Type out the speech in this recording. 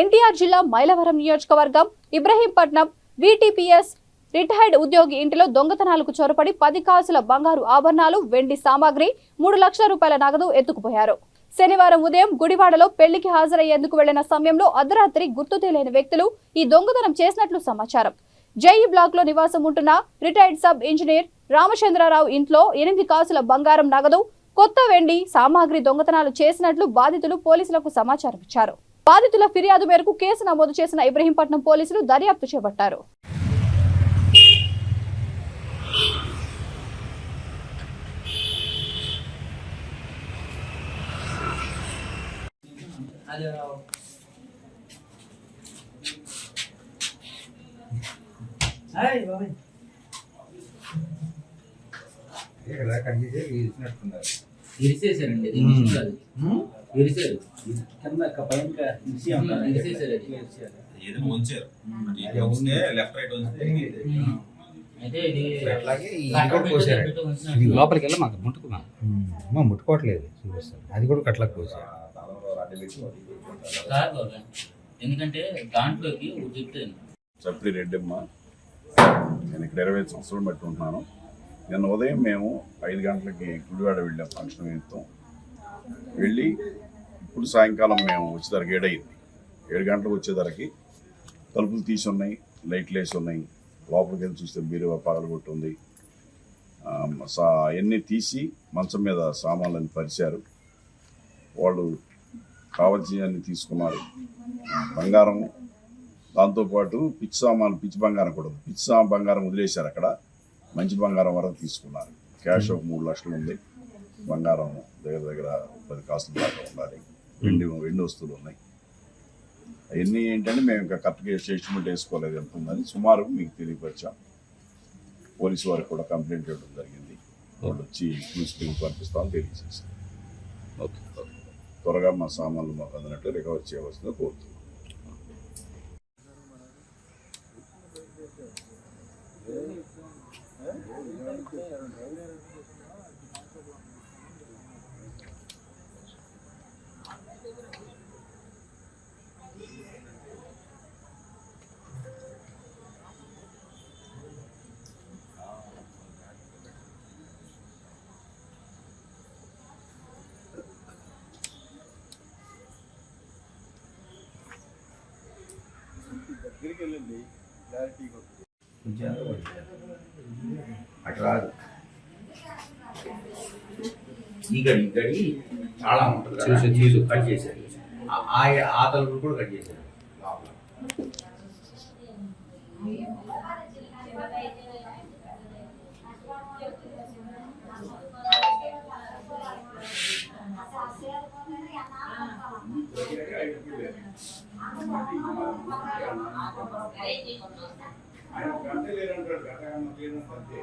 ఎన్టీఆర్ జిల్లా మైలవరం నియోజకవర్గం Ibrahimpatnam VTPS retired ఉద్యోగి ఇంటిలో దొంగతనాలకు చొరపడి 10 కాసుల బంగారు ఆభరణాలు, వెండి సామాగ్రి, 3 లక్షల రూపాయల నగదు ఎత్తుకుపోయారు. శనివారం ఉదయం గుడివాడలో పెళ్లికి హాజరయ్యేందుకు వెళ్లిన సమయంలో అర్ధరాత్రి గుర్తు తెలియని వ్యక్తులు ఈ దొంగతనం చేసినట్లు సమాచారం. జేఈ బ్లాక్ లో నివాసం ఉంటున్న రిటైర్డ్ సబ్ ఇంజనీర్ రామచంద్రరావు ఇంట్లో 8 కాసుల బంగారం, నగదు, కొత్త వెండి సామాగ్రి దొంగతనాలు చేసినట్లు బాధితులు పోలీసులకు సమాచారం ఇచ్చారు. బాధితుల ఫిర్యాదు మేరకు కేసు నమోదు చేసిన ఇబ్రహీంపట్నం పోలీసులు దర్యాప్తు చేపట్టారు. ఇరిసేసారండి, ఇరిసేరు కింద లోపలికి వెళ్ళి మాకు ముట్టుకోవట్లేదు చూపిస్తాను. అది కూడా కట్లకు పోసారు. ఎందుకంటే దాంట్లోకి చెప్తాను. చప్రి రెడ్డమ్మ, నేను ఇక్కడ 25 సంవత్సరాలు బట్టి ఉంటున్నాను. నిన్న ఉదయం మేము 5 గంటలకి గుడివాడ వెళ్ళాం ఫంక్షన్ నిమిత్తం. వెళ్ళి ఇప్పుడు సాయంకాలం మేము వచ్చేసరికి 7 అయింది. 7 గంటలకు వచ్చేసరికి తలుపులు తీసి ఉన్నాయి, లైట్లు వేసి ఉన్నాయి. లోపలికి వెళ్ళి చూస్తే బీరువా పగలగొట్టి ఉంది. అవన్నీ తీసి మంచం మీద సామాన్లన్నీ పరిచారు. వాళ్ళు కావాల్సినవన్నీ తీసుకున్నారు. బంగారం, దాంతోపాటు పిచ్చి బంగారం కూడా ఉంది. బంగారం వదిలేశారు అక్కడ. మంచి బంగారం వరకు తీసుకున్నారు. క్యాష్ ఒక 3 లక్షలు ఉంది. బంగారం దగ్గర 10 కాసులు దాకా ఉండాలి. వెండి వస్తువులు ఉన్నాయి. అవన్నీ ఏంటంటే మేము ఇంకా కరెక్ట్గా స్టేట్మెంట్ వేసుకోలేదు ఎంత ఉందని సుమారు మీకు తెలియపరిచాం. పోలీసు వారికి కూడా కంప్లైంట్ ఇవ్వడం జరిగింది. వాళ్ళు వచ్చి న్యూస్కి పంపిస్తామని తెలియజేశారు. త్వరగా మా సామాన్లు మాకు అందినట్లు రికవర్ చేయవలసిందిగా కోరుతున్నాం. దగ్గరికి వెళ్ళండి, క్లారిటీగా అటు రాదు. ఈ గడి చాలా ఉంటుంది. చూసి కట్ చేశారు. ఆ తలుపులు కూడా కట్ చేశారు. ఆయన గంట లేదంటాడు, గంట లేదంటే